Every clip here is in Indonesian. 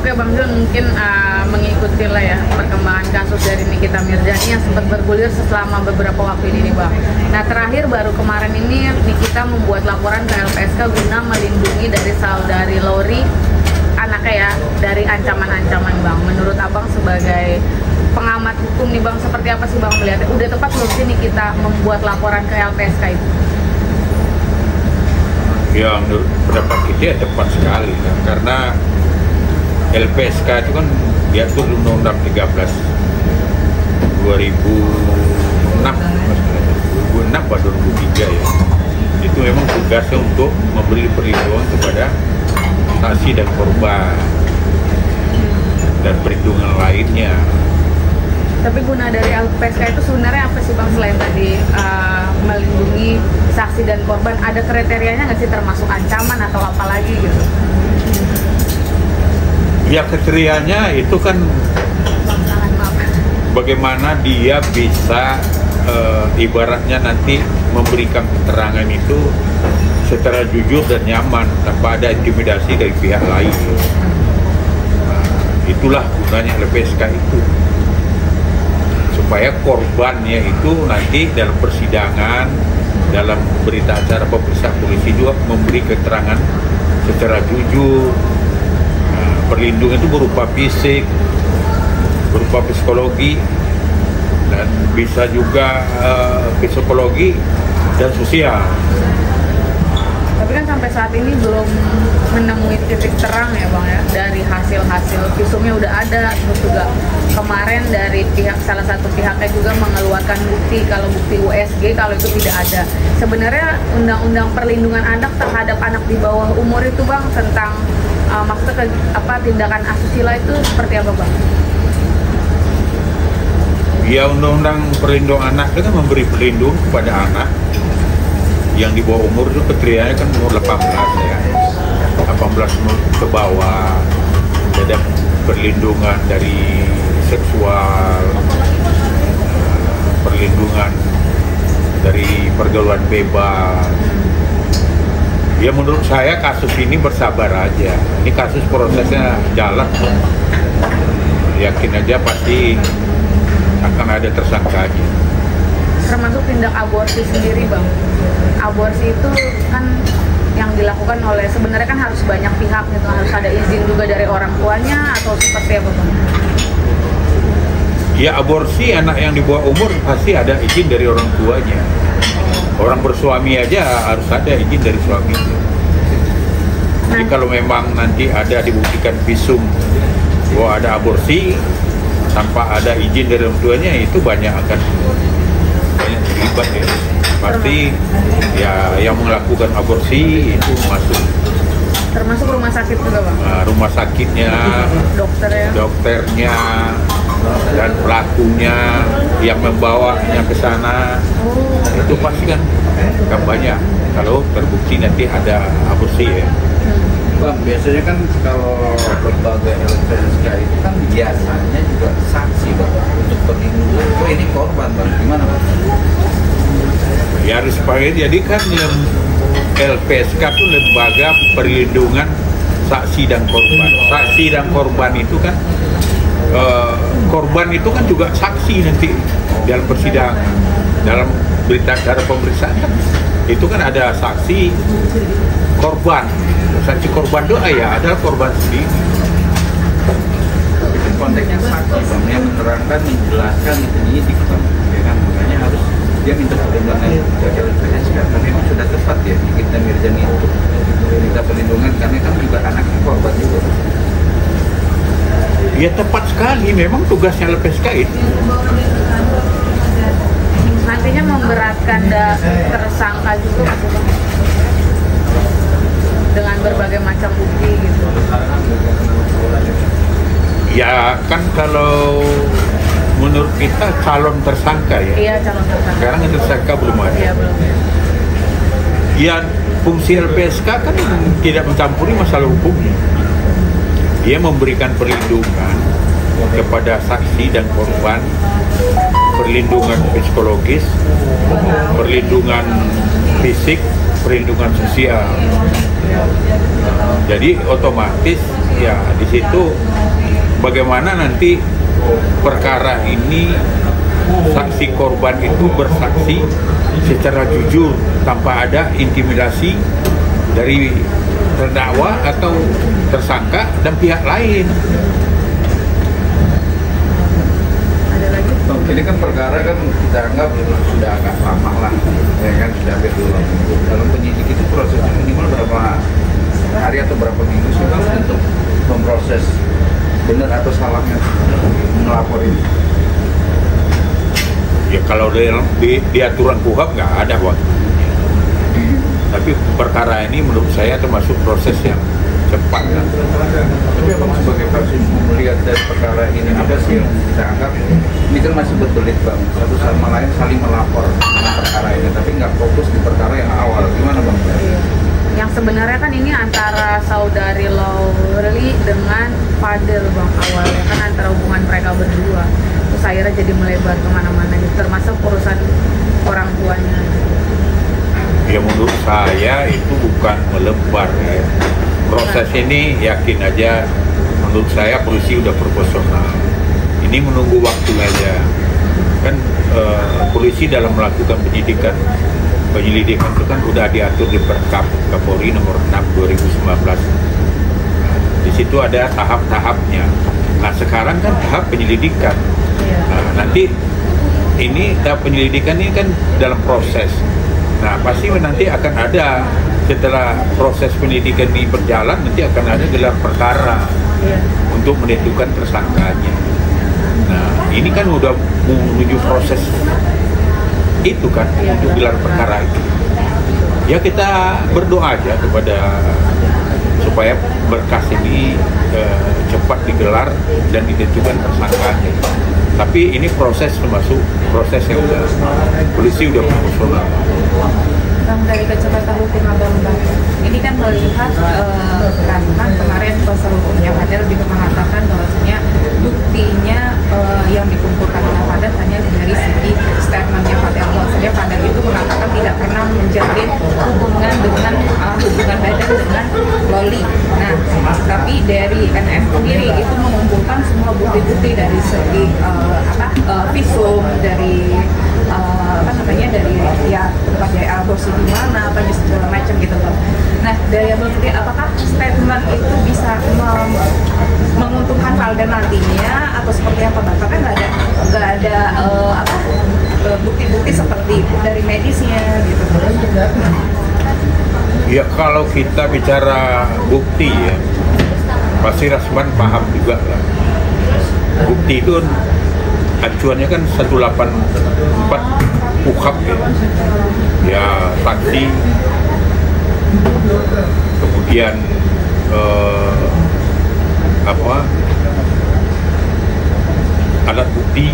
Oke Bang Jun, mungkin mengikuti lah ya perkembangan kasus dari Nikita Mirzani yang sempat bergulir selama beberapa waktu ini nih Bang. Nah terakhir baru kemarin ini Nikita membuat laporan ke LPSK guna melindungi dari saudari Lori, anaknya ya, dari ancaman-ancaman Bang. Menurut Abang sebagai pengamat hukum nih Bang, seperti apa sih Bang melihatnya? Udah tepat belum sih Nikita membuat laporan ke LPSK itu? Ya menurut pendapat kita ya tepat sekali kan? Karena LPSK itu kan diatur Undang-Undang 13 2006 atau 2003 ya. Itu memang tugasnya untuk memberi perlindungan kepada saksi dan korban dan perlindungan lainnya. Tapi guna dari LPSK itu sebenarnya apa sih Bang, selain tadi melindungi saksi dan korban? Ada kriterianya nggak sih, termasuk ancaman atau apa lagi gitu? Ya kriterianya itu kan bagaimana dia bisa ibaratnya nanti memberikan keterangan itu secara jujur dan nyaman tanpa ada intimidasi dari pihak lain. Nah, itulah gunanya LPSK itu, supaya korbannya itu nanti dalam persidangan, dalam berita acara pemeriksaan polisi juga memberi keterangan secara jujur. Perlindungan itu berupa fisik, berupa psikologi, dan bisa juga psikologi dan sosial. Tapi kan sampai saat ini belum menemui titik terang ya Bang ya, dari hasil-hasil visumnya udah ada, terus juga kemarin dari salah satu pihaknya juga mengeluarkan bukti kalau bukti USG kalau itu tidak ada. Sebenarnya undang-undang perlindungan anak terhadap anak di bawah umur itu Bang, tentang maksudnya tindakan asusila itu seperti apa Bang? Ya undang-undang perlindungan anak itu kan memberi perlindungan kepada anak yang di bawah umur, itu kriterianya kan umur 18 ya, 18 ke bawah. Ada perlindungan dari seksual, perlindungan dari pergaulan bebas. Ya menurut saya kasus ini bersabar aja. Ini kasus prosesnya jalan. Yakin aja pasti akan ada tersangkanya. Termasuk tindak aborsi sendiri Bang. Aborsi itu kan yang dilakukan oleh, sebenarnya kan harus banyak pihak gitu, harus ada izin juga dari orang tuanya atau seperti apa Bang? Ya aborsi anak yang di bawah umur pasti ada izin dari orang tuanya. Orang bersuami aja harus ada izin dari suaminya. Jadi kalau memang nanti ada dibuktikan visum bahwa ada aborsi tanpa ada izin dari orang tuanya, itu banyak terlibat ya. Pasti ya yang melakukan aborsi itu masuk. Termasuk rumah sakit juga Bang? Rumah sakitnya, dokternya, dan pelakunya yang membawanya ke sana. Itu pasti kan banyak kalau terbukti nanti ada aborsi ya. Bang, biasanya kan kalau lembaga LPSK itu kan biasanya juga saksi Bang untuk perlindungan. Oh ini korban Bang, gimana Bang? Ya harus pakai, jadi kan LPSK itu lembaga perlindungan saksi dan korban. Saksi dan korban itu kan korban itu kan juga saksi nanti dalam persidangan, dalam berita acara pemeriksaan kan, itu kan ada saksi korban. Saksi korban doa ya adalah korban sendiri. Konteksnya saksi Bang yang menerangkan, menjelaskan ini ya kan, makanya harus dia minta perlindungan dari LPSK. Karena memang sudah tepat ya Nikita Mirzani untuk minta perlindungan karena kan juga anaknya korban juga. Ya tepat sekali, memang tugasnya LPSK itu. Nantinya memberatkan tersangka juga Bang, dengan berbagai macam bukti gitu. Ya kan kalau menurut kita calon tersangka ya. Iya, calon tersangka. Sekarang tersangka belum ada. Iya, belum. Ya fungsi LPSK kan tidak mencampuri masalah hukumnya. Dia memberikan perlindungan kepada saksi dan korban, perlindungan psikologis, perlindungan fisik, perlindungan sosial. Jadi otomatis ya di situ bagaimana nanti perkara ini saksi korban itu bersaksi secara jujur tanpa ada intimidasi dari terdakwa atau tersangka dan pihak lain. Ada lagi? Ini kan perkara kan kita anggap sudah agak lama lah, ya kan, sudah hampir 2 minggu. Dalam penyidik itu prosesnya minimal berapa hari atau berapa minggu sih Bang untuk memproses benar atau salahnya melapor ini? Ya kalau di aturan KUHP nggak ada waktu. Tapi perkara ini menurut saya termasuk proses yang cepat. Tapi Abang sebagai praksi melihat dari perkara ini apa sih yang kita anggap ini kan masih berbelit Bang, satu sama lain saling melapor dengan perkara ini, tapi nggak fokus di perkara yang awal. Gimana Bang? Yang sebenarnya kan ini antara saudari Laureli dengan Fadel Bang, awalnya kan antara hubungan mereka berdua. Terus akhirnya jadi melebar kemana-mana gitu, termasuk urusan orang tuanya. Ya menurut saya itu bukan melebar ya. Proses ini yakin aja, menurut saya polisi udah proporsional. Ini menunggu waktu aja. Kan polisi dalam melakukan penyelidikan itu kan udah diatur di Perkap Kapolri nomor 6 2019. Di situ ada tahap-tahapnya. Nah sekarang kan tahap penyelidikan. Nah nanti ini tahap penyelidikan ini kan dalam proses. Nah pasti nanti akan ada, setelah proses penyelidikan ini berjalan, nanti akan ada gelar perkara untuk menentukan tersangkanya. Nah ini kan udah menuju proses itu kan, untuk gelar perkara itu. Ya kita berdoa aja supaya berkas ini cepat digelar dan ditentukan tersangkanya. Tapi ini proses termasuk proses yang polisi udah profesional. Bang, dari kacamata hukum Abang, ini kan melihat karena kemarin kuasa hukumnya Fadel juga mengatakan bahwasanya buktinya yang dikumpulkan oleh Fadel hanya dari segi statementnya Fadel. Bahwasanya Fadel itu mengatakan tidak pernah menjalin hubungan badan dengan Loli. Nah, tapi dari NF sendiri itu mengumpulkan semua bukti-bukti dari segi visum, dari dari ya tempat jaya aborsi di mana, apa segala macam gitu loh. Nah, dari Abang sendiri, apakah statement itu bisa menguntungkan Fadel nantinya atau seperti apa Bang? Karena nggak ada bukti-bukti seperti dari medisnya gitu. Ya kalau kita bicara bukti ya, pasti Rasman paham juga lah. Bukti itu acuannya kan 184 KUHP ya, saksi, kemudian alat bukti,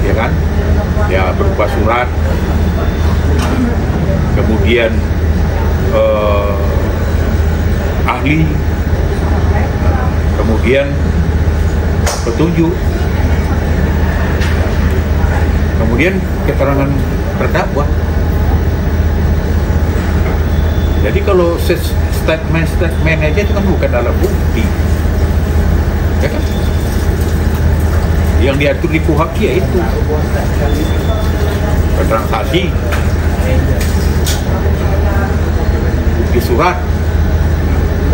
ya kan, ya berupa surat, kemudian ahli, kemudian petunjuk, kemudian keterangan terdakwa. Jadi kalau statement aja itu kan bukan alat bukti, ya kan? Yang diatur di KUHP ya itu keterangan saksi, bukti surat,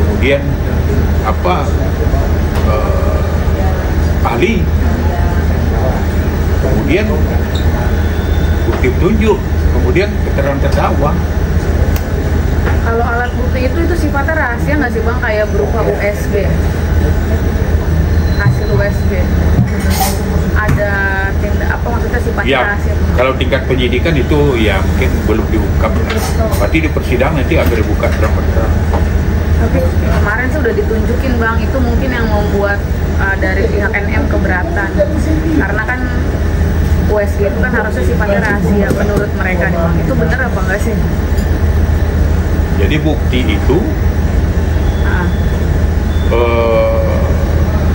kemudian ahli, kemudian bukti petunjuk, kemudian keterangan terdakwa. Kalau alat bukti itu sifatnya rahasia nggak sih Bang, kayak berupa USB, hasil USB? Ada maksudnya sifatnya Ya, rahasia? kalau tingkat penyidikan itu ya mungkin belum diungkap. Berarti di persidangan nanti akan dibuka terang-terang. Tapi kemarin sih udah ditunjukin Bang, itu mungkin yang membuat dari pihak NM keberatan. Karena kan USG itu kan harusnya sifatnya rahasia menurut mereka nih Bang. Itu bener apa enggak sih? Jadi bukti itu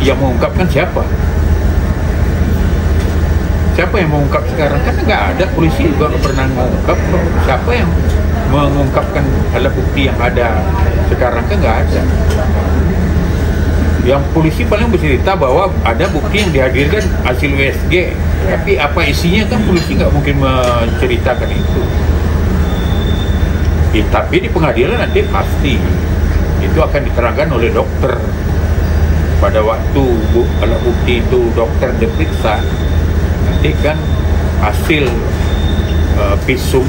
yang mengungkapkan siapa? Siapa yang mengungkap sekarang? Kan nggak ada, polisi juga nggak pernah mengungkap. Siapa yang mengungkapkan alat bukti yang ada sekarang? Kan nggak ada. Yang polisi paling bercerita bahwa ada bukti yang dihadirkan hasil USG, tapi apa isinya kan polisi nggak mungkin menceritakan itu. Tapi di pengadilan nanti pasti itu akan diterangkan oleh dokter. Pada waktu alat bukti itu dokter diperiksa, nanti kan hasil visum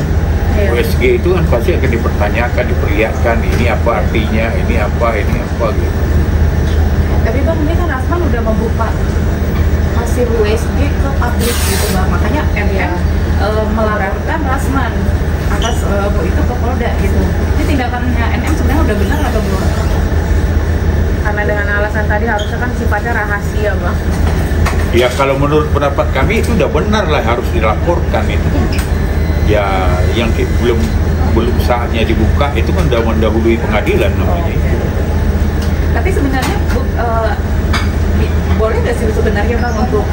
USG itu kan pasti akan dipertanyakan, diperlihatkan ini apa artinya, ini apa gitu. Tapi Bang, ini kan Rasman udah membuka hasil USG ke publik gitu Bang, makanya MM melaporkan Rasman atas itu ke Polda gitu. Ini tindakannya MM sebenarnya udah benar atau belum? Karena dengan alasan tadi harusnya kan sifatnya rahasia Bang. Ya kalau menurut pendapat kami itu udah benar lah, harus dilaporkan itu. Ya yang belum saatnya dibuka itu kan udah mendahului pengadilan namanya. Tapi sebenarnya boleh nggak sih sebenarnya Bang untuk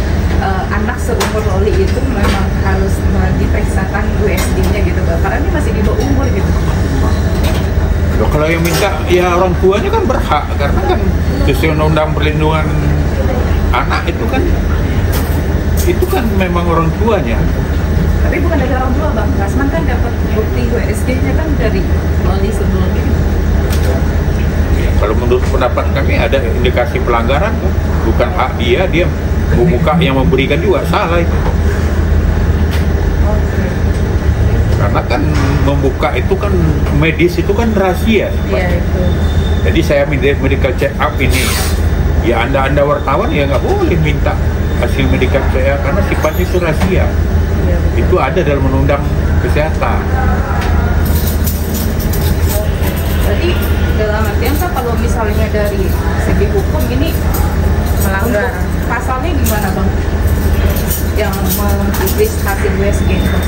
anak seumur Loli itu memang harus diperiksakan USG-nya gitu Bang? Karena ini masih di bawah umur gitu. Loh, kalau yang minta ya orang tuanya kan berhak, karena kan sesuai undang-undang perlindungan anak itu kan memang orang tuanya. Tapi bukan dari orang tua Bang, Rasman kan dapat bukti USG-nya kan dari Loli sebelumnya. Kalau menurut pendapat kami ada indikasi pelanggaran, bukan hak dia membuka yang memberikan juga salah itu. Karena kan membuka itu kan medis itu kan rahasia. Iya itu. Jadi saya medical check up ini, ya anda wartawan ya nggak boleh minta hasil medical check up karena sifatnya itu rahasia. Iya, Itu ada dalam undang kesehatan. Jadi dalam artian kan kalau misalnya dari segi hukum ini melanggar. untuk pasalnya gimana Bang? Yang mempublis hasil USG itu?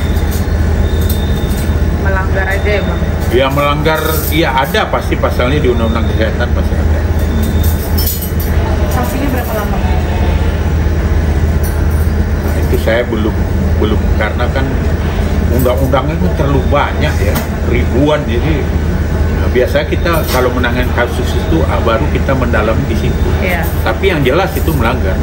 Melanggar aja ya Bang. Ya melanggar, ya ada pasti pasalnya di undang-undang kesehatan pasti ada. Sanksinya berapa lama? Nah, itu saya belum karena kan undang-undangnya itu terlalu banyak ya, ribuan, jadi biasanya kita kalau menangani kasus itu baru kita mendalam di situ. Iya. Tapi yang jelas itu melanggar.